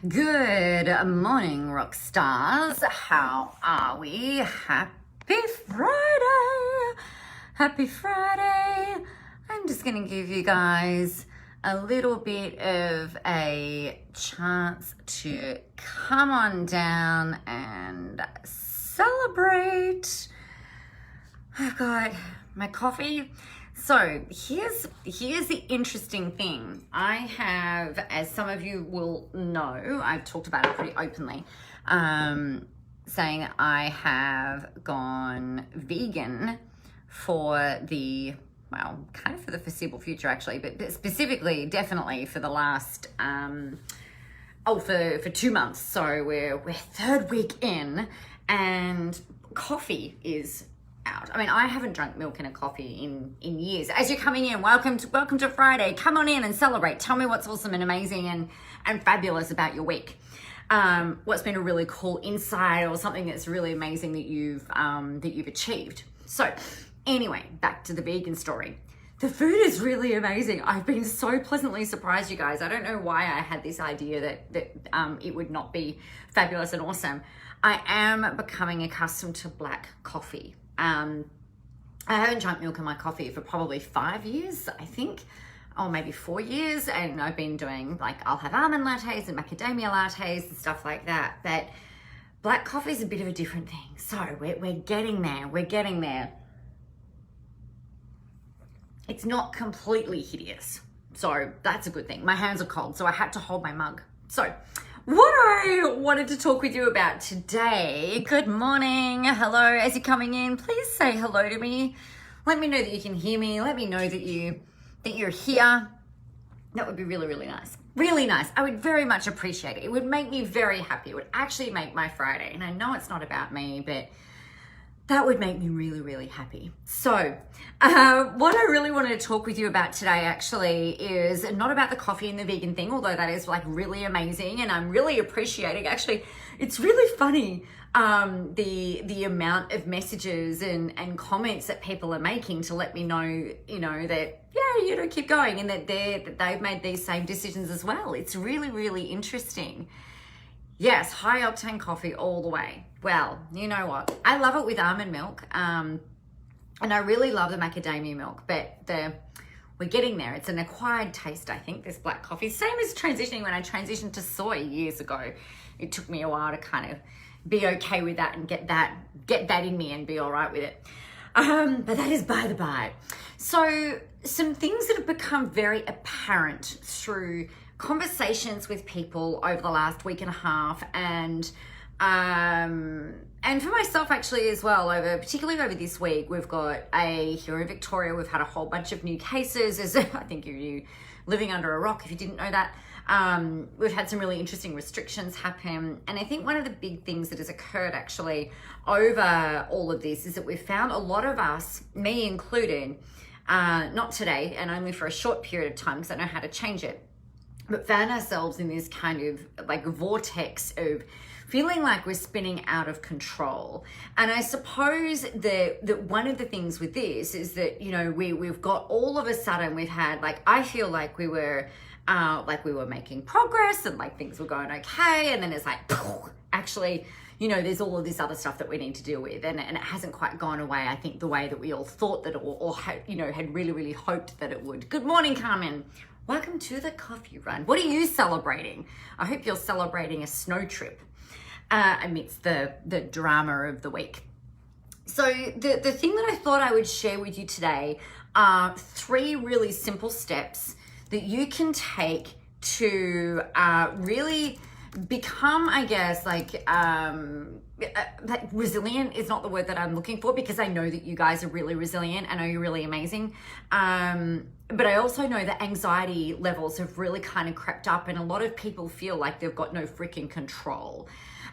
Good morning, rock stars. How are we? Happy Friday. Happy Friday. I'm just going to give you guys a little bit of a chance to come on down and celebrate. I've got my coffee. So here's the interesting thing. I have, as some of you will know, I've talked about it pretty openly, saying I have gone vegan for the, well, kind of for the foreseeable future actually, but specifically, definitely for the last, for 2 months. So we're third week in, and coffee is out. I mean, I haven't drunk milk in a coffee in years. As you're coming in, welcome to Friday. Come on in and celebrate. Tell me what's awesome and amazing and fabulous about your week. What's been a really cool insight or something that's really amazing that you've achieved. So anyway, back to the vegan story. The food is really amazing. I've been so pleasantly surprised, you guys. I don't know why I had this idea that it would not be fabulous and awesome. I am becoming accustomed to black coffee. I haven't drunk milk in my coffee for probably 5 years, I think, or maybe 4 years. And I've been doing, like, I'll have almond lattes and macadamia lattes and stuff like that. But black coffee is a bit of a different thing. So we're getting there. We're getting there. It's not completely hideous. So that's a good thing. My hands are cold, so I had to hold my mug. So what I wanted to talk with you about today, good morning, hello, as you're coming in, please say hello to me. Let me know that you can hear me. Let me know that you're here. That would be really, really nice. Really nice. I would very much appreciate it. It would make me very happy. It would actually make my Friday. And I know it's not about me, but that would make me really, really happy. So what I really wanted to talk with you about today actually is not about the coffee and the vegan thing, although that is like really amazing and I'm really appreciating. Actually, it's really funny the amount of messages and comments that people are making to let me know, you know, that, yeah, keep going and that they've made these same decisions as well. It's really, really interesting. Yes, high octane coffee all the way. Well, you know what? I love it with almond milk. And I really love the macadamia milk, but we're getting there. It's an acquired taste, I think, this black coffee. Same as transitioning when I transitioned to soy years ago. It took me a while to kind of be okay with that and get that in me and be all right with it. But that is by the by. So some things that have become very apparent through conversations with people over the last week and a half and for myself actually as well, particularly over this week, we've got here in Victoria, we've had a whole bunch of new cases, as I think you living under a rock if you didn't know that. We've had some really interesting restrictions happen, and I think one of the big things that has occurred actually over all of this is that we've found a lot of us, me included, not today and only for a short period of time because I know how to change it, but found ourselves in this kind of like vortex of feeling like we're spinning out of control. And I suppose that one of the things with this is that, you know, we've got all of a sudden we've had, like, I feel like we were making progress and like things were going okay. And then it's like, actually, you know, there's all of this other stuff that we need to deal with. And it hasn't quite gone away, I think, the way that we all thought that or had really, really hoped that it would. Good morning, Carmen. Welcome to the Coffee Run. What are you celebrating? I hope you're celebrating a snow trip amidst the drama of the week. So the thing that I thought I would share with you today are 3 really simple steps that you can take to really become, I guess, like resilient is not the word that I'm looking for, because I know that you guys are really resilient. I know you're really amazing. But I also know that anxiety levels have really kind of crept up and a lot of people feel like they've got no freaking control.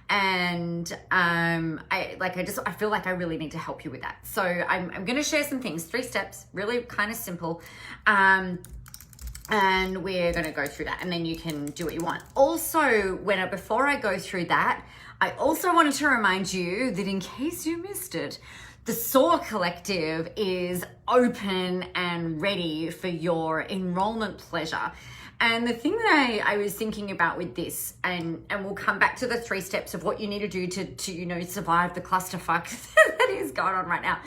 And I feel like I really need to help you with that. So I'm going to share some things, 3 steps, really kind of simple. And we're going to go through that and then you can do what you want. Also, before I go through that, I also wanted to remind you that in case you missed it, the SOAR Collective is open and ready for your enrollment pleasure. And the thing that I was thinking about with this, and we'll come back to the 3 steps of what you need to do to survive the clusterfuck that is going on right now.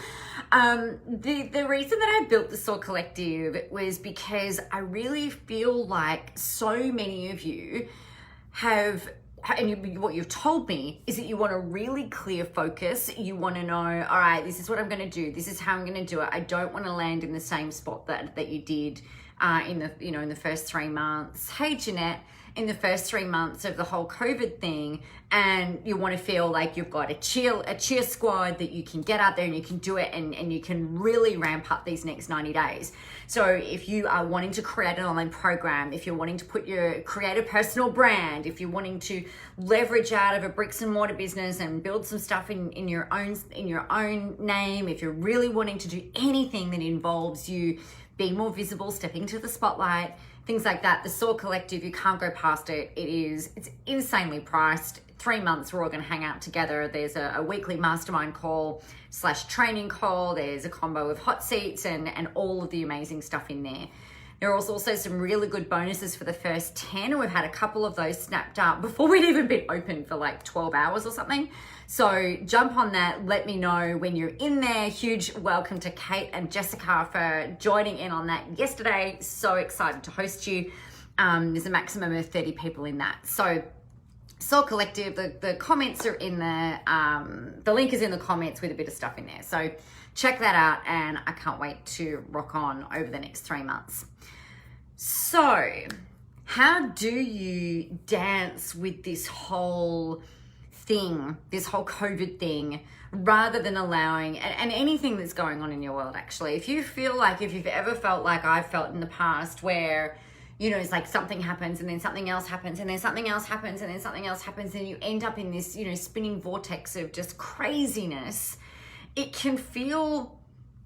The reason that I built the SOAR Collective was because I really feel like so many of you have, and what you've told me is that you want a really clear focus. You want to know, all right, this is what I'm going to do. This is how I'm going to do it. I don't want to land in the same spot that you did in the first 3 months. Hey, Jeanette, in the first 3 months of the whole COVID thing, and you want to feel like you've got a cheer squad that you can get out there and you can do it, and you can really ramp up these next 90 days. So if you are wanting to create an online program, if you're wanting to create a personal brand, if you're wanting to leverage out of a bricks and mortar business and build some stuff in your own name, if you're really wanting to do anything that involves you being more visible, stepping to the spotlight, things like that, the SOAR Collective, you can't go past it. It's insanely priced. 3 months, we're all going to hang out together. There's a weekly mastermind call / training call. There's a combo of hot seats and all of the amazing stuff in there. There are also some really good bonuses for the first 10, and we've had a couple of those snapped up before we'd even been open for like 12 hours or something. So jump on that. Let me know when you're in there. Huge welcome to Kate and Jessica for joining in on that yesterday. So excited to host you. There's a maximum of 30 people in that. So SOAR Collective, the comments are in there. The link is in the comments with a bit of stuff in there. So check that out, and I can't wait to rock on over the next 3 months. So how do you dance with this whole thing, this whole COVID thing, rather than allowing, and anything that's going on in your world, actually? If you've ever felt like I've felt in the past where, it's like something happens and then something else happens and then something else happens and then something else happens, and you end up in this, spinning vortex of just craziness, it can feel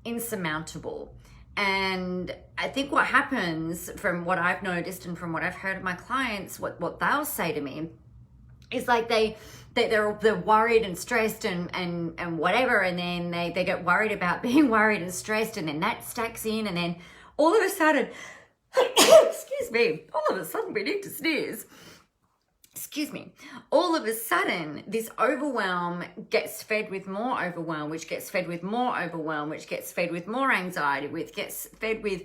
insurmountable. And I think what happens, from what I've noticed and from what I've heard of my clients, what they'll say to me is like they're worried and stressed and whatever, and then they get worried about being worried and stressed, and then that stacks in, and then all of a sudden excuse me, all of a sudden we need to sneeze. Excuse me. All of a sudden, this overwhelm gets fed with more overwhelm, which gets fed with more overwhelm, which gets fed with more anxiety, which gets fed with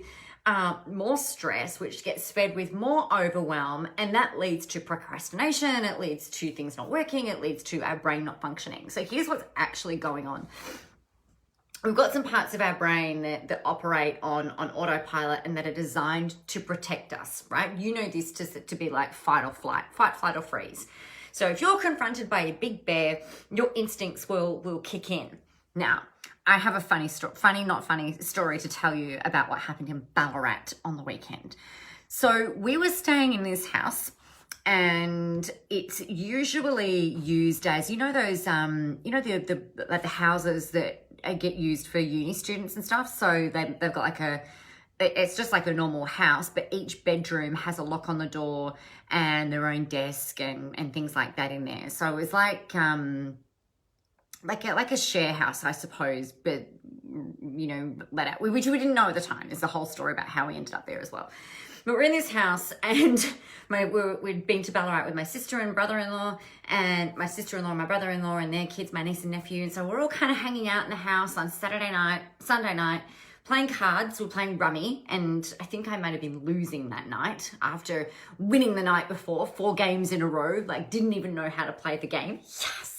more stress, which gets fed with more overwhelm. And that leads to procrastination. It leads to things not working. It leads to our brain not functioning. So here's what's actually going on. We've got some parts of our brain that operate on autopilot and that are designed to protect us, right? You know this to be like fight or flight, fight, flight or freeze. So if you're confronted by a big bear, your instincts will kick in. Now, I have a funny, not funny story to tell you about what happened in Ballarat on the weekend. So we were staying in this house, and it's usually used as, those, the houses that get used for uni students and stuff. So they've got it's just like a normal house, but each bedroom has a lock on the door and their own desk and things like that in there. So it was like a share house, I suppose, but let out, which we didn't know at the time. There's a whole story about how we ended up there as well. But we're in this house, and we'd been to Ballarat with my sister and brother-in-law, and my sister-in-law and my brother-in-law and their kids, my niece and nephew. And so we're all kind of hanging out in the house on Sunday night, playing cards. We're playing rummy, and I think I might have been losing that night after winning the night before, 4 games in a row, didn't even know how to play the game. Yes!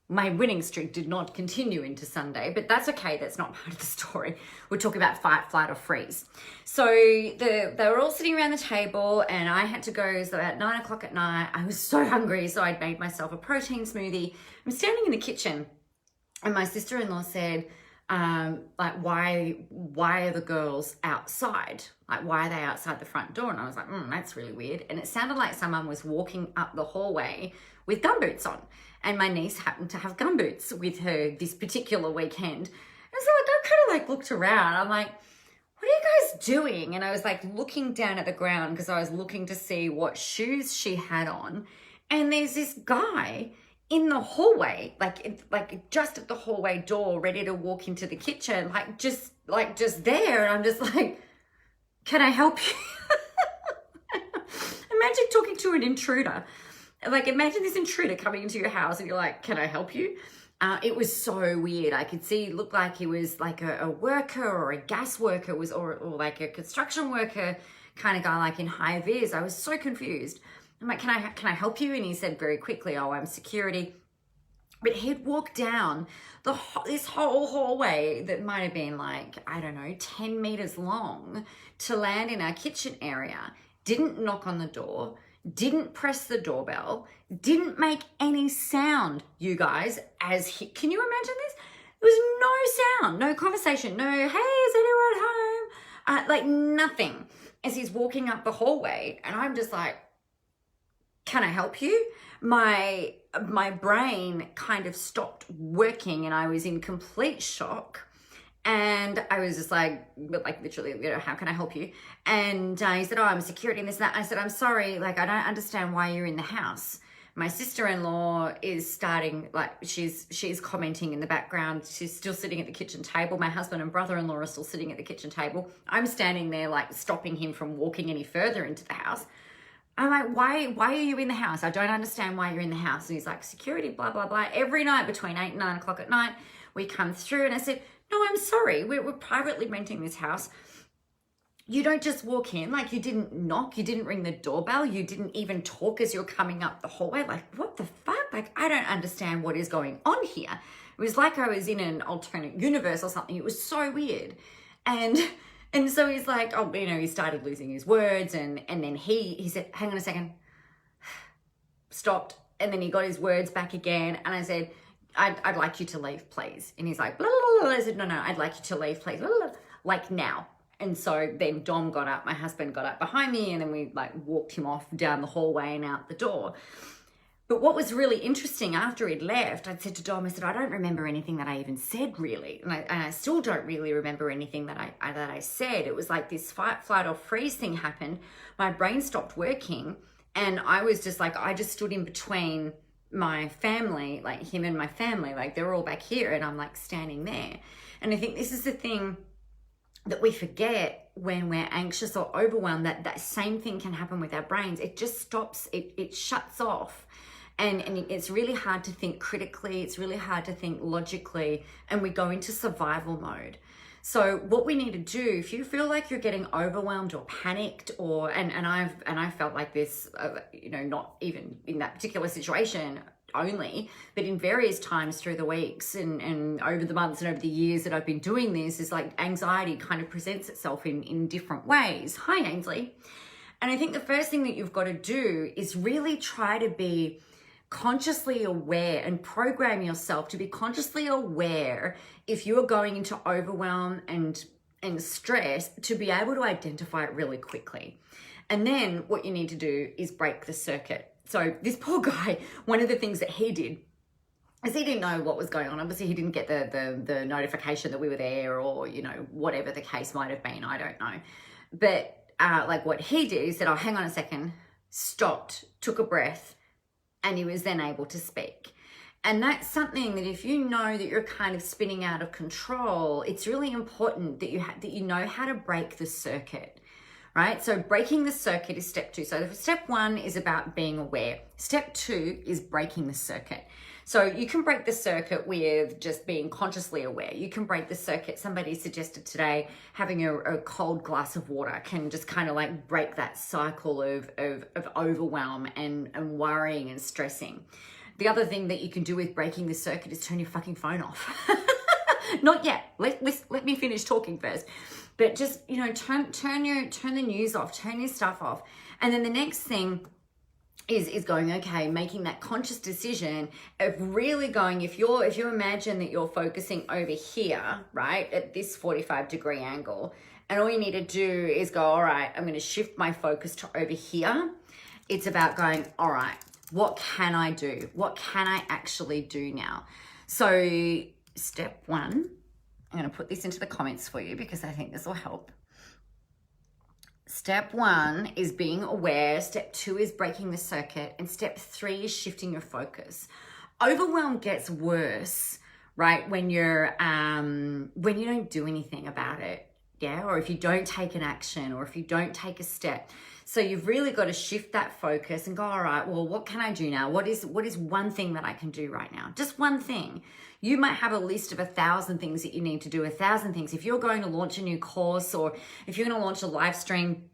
My winning streak did not continue into Sunday, but that's okay. That's not part of the story. We're talking about fight, flight, or freeze. So they were all sitting around the table, and I had to go. So about 9 o'clock at night, I was so hungry, so I'd made myself a protein smoothie. I'm standing in the kitchen, and my sister-in-law said, why are the girls outside? Why are they outside the front door? And I was like, that's really weird. And it sounded like someone was walking up the hallway with gumboots on. And my niece happened to have gumboots with her this particular weekend. And so I kind of looked around. I'm like, what are you guys doing? And I was looking down at the ground because I was looking to see what shoes she had on. And there's this guy in the hallway, just at the hallway door, ready to walk into the kitchen, just there. And I'm just like, can I help you? imagine talking to an intruder. Like, imagine this intruder coming into your house and you're like, can I help you? It was so weird. I could see, it looked like he was like a worker or a gas worker, or like a construction worker kind of guy, like in high vis. I was so confused. I'm like, can I help you? And he said very quickly, oh, I'm security. But he'd walk down this whole hallway that might have been like, I don't know, 10 meters long to land in our kitchen area. Didn't knock on the door, didn't press the doorbell, didn't make any sound, you guys, can you imagine this? There was no sound, no conversation, no, hey, is anyone home? Like nothing as he's walking up the hallway. And I'm just like, can I help you? My brain kind of stopped working and I was in complete shock. And I was just like literally, you know, how can I help you? And he said, oh, I'm security and this and that. I said, I'm sorry, like, I don't understand why you're in the house. My sister-in-law is starting, like, she's commenting in the background. She's still sitting at the kitchen table. My husband and brother-in-law are still sitting at the kitchen table. I'm standing there, like, stopping him from walking any further into the house. I'm like, why are you in the house? I don't understand why you're in the house. And he's like, security, blah, blah, blah. Every night between 8 and 9 o'clock at night, we come through. And I said, no, I'm sorry. We're privately renting this house. You don't just walk in, like, you didn't knock, you didn't ring the doorbell, you didn't even talk as you're coming up the hallway. Like, what the fuck? Like, I don't understand what is going on here. It was like I was in an alternate universe or something. It was so weird. And so he's like, oh, you know, he started losing his words, and then he said, hang on a second, stopped, and then he got his words back again, and I said, I'd like you to leave, please. And he's like, blah, blah, blah. I said, no, I'd like you to leave, please, blah, blah, blah. Like now. And so then Dom got up, my husband got up behind me, and then we like walked him off down the hallway and out the door. But what was really interesting after he'd left, I'd said to Dom, I said, I don't remember anything that I even said really. And I still don't really remember anything that I said. It was like this fight, flight or freeze thing happened. My brain stopped working. And I was just like, I just stood in between my family, like him and my family, like they're all back here and I'm like standing there. And I think this is the thing that we forget when we're anxious or overwhelmed, that same thing can happen with our brains. It just stops, it shuts off. And it's really hard to think critically. It's really hard to think logically. And we go into survival mode. So what we need to do, if you feel like you're getting overwhelmed or panicked, or and I felt like this, you know, not even in that particular situation only, but in various times through the weeks and over the months and over the years that I've been doing this, is like anxiety kind of presents itself in different ways. Hi, Ainsley. And I think the first thing that you've got to do is really try to be consciously aware and program yourself to be consciously aware if you're going into overwhelm and stress, to be able to identify it really quickly. And then what you need to do is break the circuit. So this poor guy, one of the things that he did is he didn't know what was going on. Obviously he didn't get the notification that we were there, or, you know, whatever the case might have been, I don't know. But like what he did, he said, oh, hang on a second, stopped, took a breath, and he was then able to speak. And that's something that if you know that you're kind of spinning out of control, it's really important that you know how to break the circuit, right? So breaking the circuit is step 2. So step 1 is about being aware. Step 2 is breaking the circuit. So you can break the circuit with just being consciously aware. You can break the circuit. Somebody suggested today having a cold glass of water can just kind of like break that cycle of overwhelm and worrying and stressing. The other thing that you can do with breaking the circuit is turn your fucking phone off. Not yet. Let me finish talking first. But just, you know, turn the news off, turn your stuff off. And then the next thing is going, okay, making that conscious decision of really going, if you imagine that you're focusing over here, right, at this 45-degree angle, and all you need to do is go, all right, I'm going to shift my focus to over here. It's about going, all right, what can I do? What can I actually do now? So step 1, I'm going to put this into the comments for you because I think this will help. Step 1 is being aware. Step 2 is breaking the circuit. And step 3 is shifting your focus. Overwhelm gets worse, right? When you don't do anything about it. Yeah. Or if you don't take an action, or if you don't take a step. So you've really got to shift that focus and go, all right, well, what can I do now? What is one thing that I can do right now? Just one thing. You might have a list of 1,000 things that you need to do, 1,000 things. If you're going to launch a new course, or if you're going to launch a live stream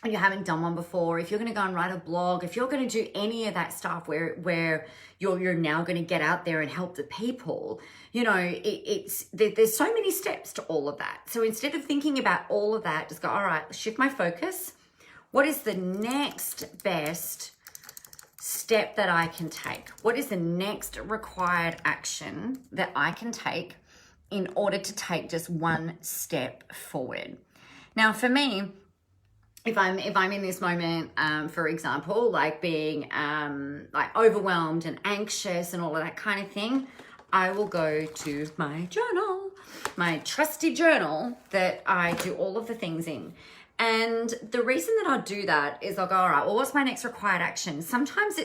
and you haven't done one before, if you're going to go and write a blog, if you're going to do any of that stuff where you're now going to get out there and help the people, you know, there's so many steps to all of that. So instead of thinking about all of that, just go, all right, shift my focus. What is the next best step that I can take? What is the next required action that I can take in order to take just one step forward? Now, for me, if I'm in this moment, for example, like being like overwhelmed and anxious and all of that kind of thing, I will go to my journal, my trusty journal that I do all of the things in. And the reason that I'll do that is I'll go, all right, well, what's my next required action? Sometimes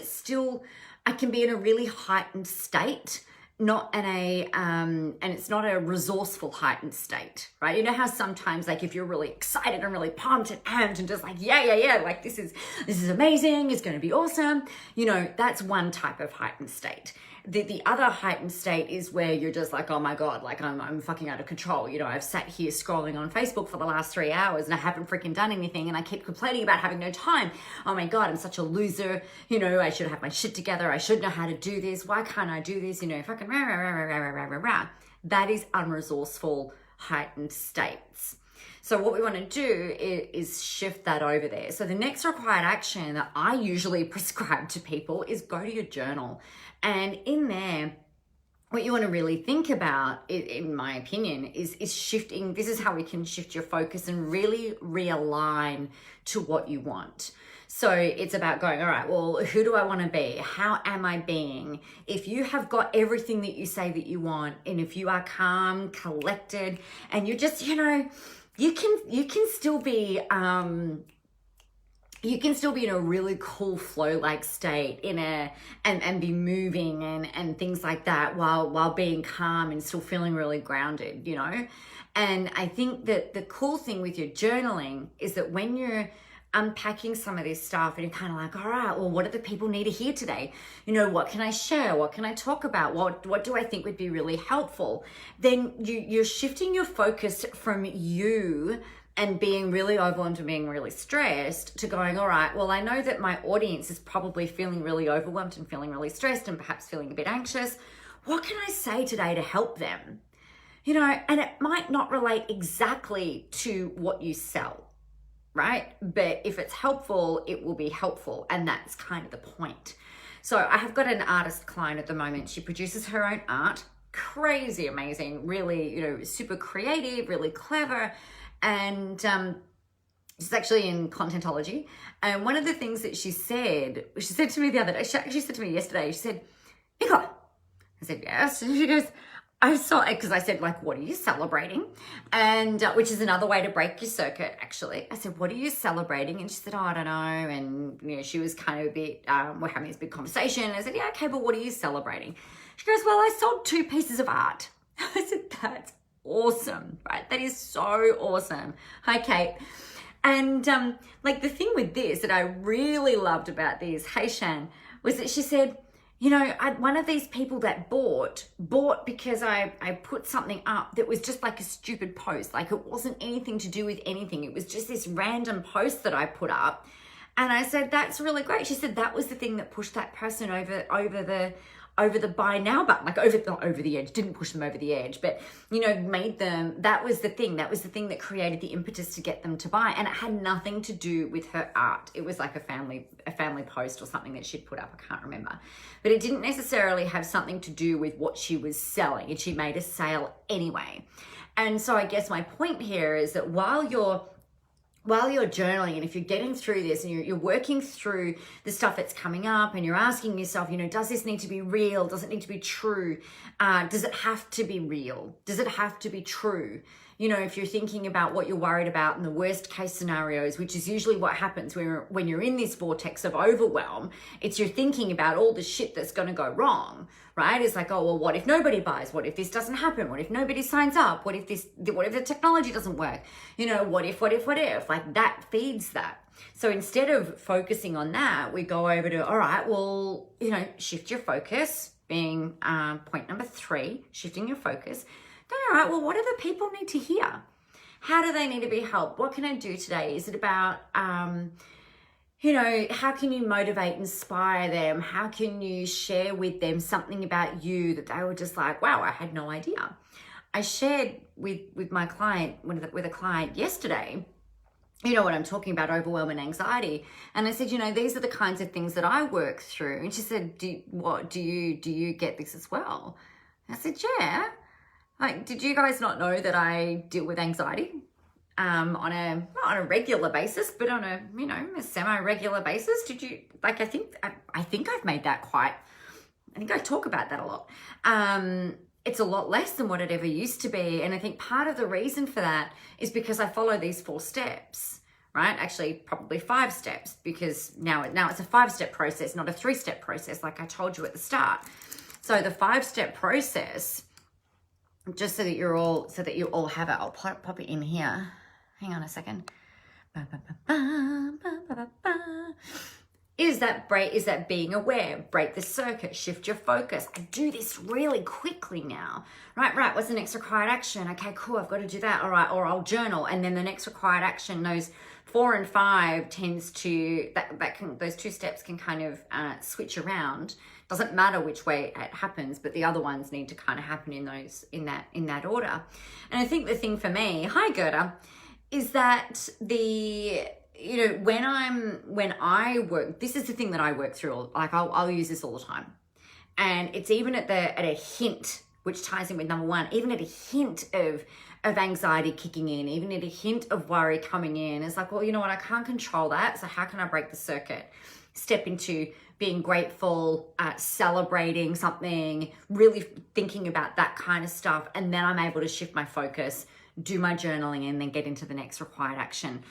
I can be in a really heightened state, not in and it's not a resourceful heightened state, right? You know how sometimes, like, if you're really excited and really pumped and amped and just like, yeah, like this is amazing, it's going to be awesome. You know, that's one type of heightened state. The other heightened state is where you're just like, oh my God, like I'm fucking out of control. You know, I've sat here scrolling on Facebook for the last 3 hours and I haven't freaking done anything, and I keep complaining about having no time. Oh my God, I'm such a loser. You know, I should have my shit together. I should know how to do this. Why can't I do this? You know, fucking rah, rah, rah, rah, rah, rah, rah, rah. That is unresourceful heightened states. So what we want to do is shift that over there. So the next required action that I usually prescribe to people is go to your journal. And in there, what you want to really think about, in my opinion, is shifting. This is how we can shift your focus and really realign to what you want. So it's about going, all right, well, who do I want to be? How am I being? If you have got everything that you say that you want, and if you are calm, collected, and you're just, you know, you can still be in a really cool flow-like state and be moving and things like that while being calm and still feeling really grounded, you know? And I think that the cool thing with your journaling is that when you're unpacking some of this stuff and you're kind of like, all right, well, what do the people need to hear today? You know, what can I share? What can I talk about? What do I think would be really helpful? Then you're shifting your focus from you and being really overwhelmed and being really stressed to going, all right, well, I know that my audience is probably feeling really overwhelmed and feeling really stressed and perhaps feeling a bit anxious. What can I say today to help them? You know, and it might not relate exactly to what you sell, right? But if it's helpful, it will be helpful. And that's kind of the point. So I have got an artist client at the moment. She produces her own art. Crazy amazing, really, you know, super creative, really clever. And she's actually in contentology. And one of the things that she said to me the other day, she actually said to me yesterday, she said, Nicola. I said, yes. And she goes, I saw it, because I said, like, what are you celebrating? And which is another way to break your circuit, actually. I said, what are you celebrating? And she said, oh, I don't know. And, you know, she was kind of a bit, we're having this big conversation. I said, yeah, okay, but what are you celebrating? She goes, well, I sold 2 pieces of art. I said, that's awesome, right? That is so awesome. Hi, Kate. And like, the thing with this that I really loved about this, hey, Shan, was that she said, you know, one of these people that bought because I put something up that was just like a stupid post. Like, it wasn't anything to do with anything. It was just this random post that I put up. And I said, that's really great. She said that was the thing that pushed that person over the buy now button, like over the edge, didn't push them over the edge, but, you know, made them, that was the thing that created the impetus to get them to buy. And it had nothing to do with her art. It was like a family post or something that she'd put up. I can't remember, but it didn't necessarily have something to do with what she was selling, and she made a sale anyway. And so I guess my point here is that while you're journaling, and if you're getting through this and you're working through the stuff that's coming up, and you're asking yourself, you know, does this need to be real? Does it need to be true? Does it have to be real? Does it have to be true? You know, if you're thinking about what you're worried about in the worst case scenarios, which is usually what happens when you're in this vortex of overwhelm, it's you're thinking about all the shit that's going to go wrong, right? It's like, oh, well, what if nobody buys? What if this doesn't happen? What if nobody signs up? What if the technology doesn't work? You know, what if? Like, that feeds that. So instead of focusing on that, we go over to, all right, well, shift your focus, being point number 3, shifting your focus. Then, all right, well, what do the people need to hear? How do they need to be helped? What can I do today? Is it about, how can you motivate, inspire them? How can you share with them something about you that they were just like, wow, I had no idea. I shared with my client, with a client yesterday, what I'm talking about, overwhelm and anxiety. And I said, these are the kinds of things that I work through. And she said, do you get this as well? I said, yeah. Like, did you guys not know that I deal with anxiety on a regular basis, but on a semi-regular basis? Did you, I think I've made that I think I talk about that a lot. It's a lot less than what it ever used to be. And I think part of the reason for that is because I follow these 4 steps, right? Actually, probably 5 steps, because now it's a 5-step process, not a 3-step process, like I told you at the start. So the 5-step process, just so that you all have it, I'll pop it in here. Hang on a second. Is that being aware, break the circuit, shift your focus. I do this really quickly now. Right, what's the next required action? Okay, cool, I've got to do that. All right, or I'll journal. And then the next required action, those 4 and 5 tends to, those 2 steps can kind of switch around. Doesn't matter which way it happens, but the other ones need to kind of happen in that order. And I think the thing for me, hi Gerda, is that when I work, this is the thing that I work through. Like I'll use this all the time, and it's even at a hint, which ties in with number 1, even at a hint of anxiety kicking in, even at a hint of worry coming in. It's like, well, you know what? I can't control that. So how can I break the circuit? Step into being grateful, celebrating something, really thinking about that kind of stuff, and then I'm able to shift my focus, do my journaling, and then get into the next required action.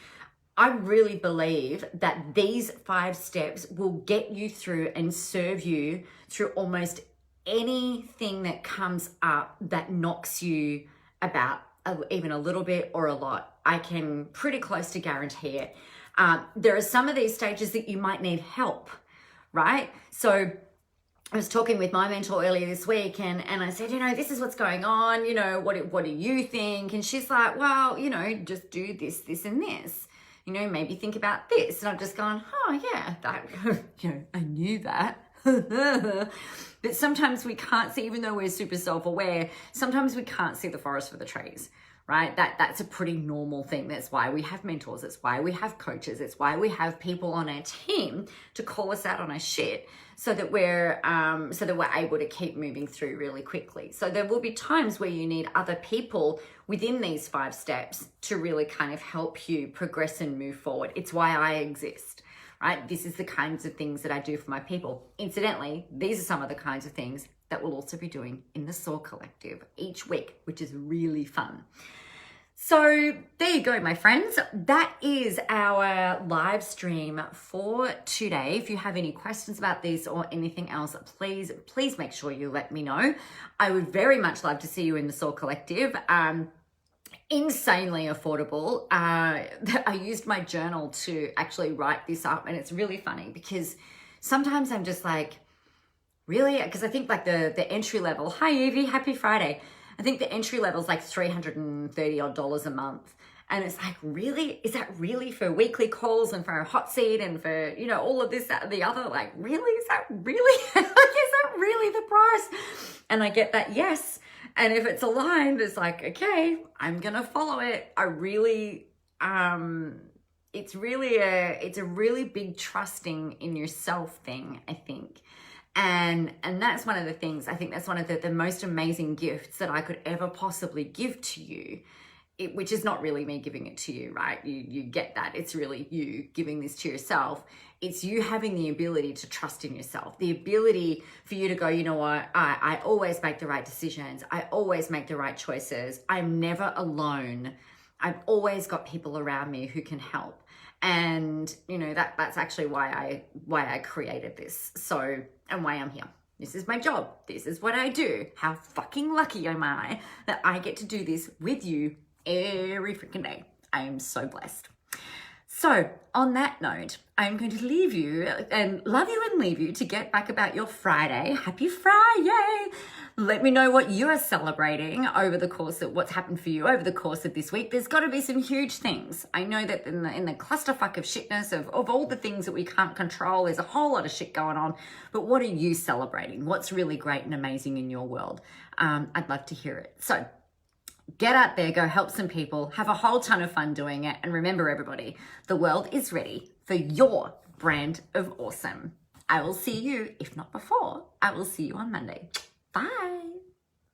I really believe that these 5 steps will get you through and serve you through almost anything that comes up that knocks you about even a little bit or a lot. I can pretty close to guarantee it. There are some of these stages that you might need help, right? So I was talking with my mentor earlier this week, and I said, this is what's going on. What do you think? And she's like, well, just do this, this, and this. Maybe think about this. And I've just gone, oh yeah, that, I knew that. But sometimes we can't see, even though we're super self-aware, sometimes we can't see the forest for the trees, right? That's a pretty normal thing. That's why we have mentors. It's why we have coaches. It's why we have people on our team to call us out on our shit, so that we're able to keep moving through really quickly. So there will be times where you need other people within these 5 steps to really kind of help you progress and move forward. It's why I exist, right? This is the kinds of things that I do for my people. Incidentally, these are some of the kinds of things that we'll also be doing in the SOAR Collective each week, which is really fun. So there you go, my friends. That is our live stream for today. If you have any questions about this or anything else, please make sure you let me know. I would very much love to see you in the SOAR Collective. Insanely affordable. I used my journal to actually write this up, and it's really funny because sometimes I'm just like, really? Because I think like the entry level, hi Evie, happy Friday. I think the entry level is like $330 odd a month. And it's like, really? Is that really for weekly calls and for a hot seat and for, all of this, that, and the other? Like, really? Is that really? Is that really the price? And I get that, yes. And if it's aligned, it's like, okay, I'm going to follow it. I really, it's a really big trusting in yourself thing, I think. And that's one of the things, I think that's one of the most amazing gifts that I could ever possibly give to you, which is not really me giving it to you, right? You get that. It's really you giving this to yourself. It's you having the ability to trust in yourself, the ability for you to go, you know what, I always make the right decisions. I always make the right choices. I'm never alone. I've always got people around me who can help. And that's actually why I created this. So, and why I'm here. This is my job. This is what I do. How fucking lucky am I that I get to do this with you every freaking day. I am so blessed. So on that note, I'm going to leave you and love you and leave you to get back about your Friday. Happy FRIYAY! Let me know what you are celebrating over the course of what's happened for you over the course of this week. There's got to be some huge things. I know that in the clusterfuck of shitness of all the things that we can't control, there's a whole lot of shit going on. But what are you celebrating? What's really great and amazing in your world? I'd love to hear it. So get out there, go help some people, have a whole ton of fun doing it. And remember, everybody, the world is ready for your brand of awesome. I will see you, if not before, I will see you on Monday. Bye.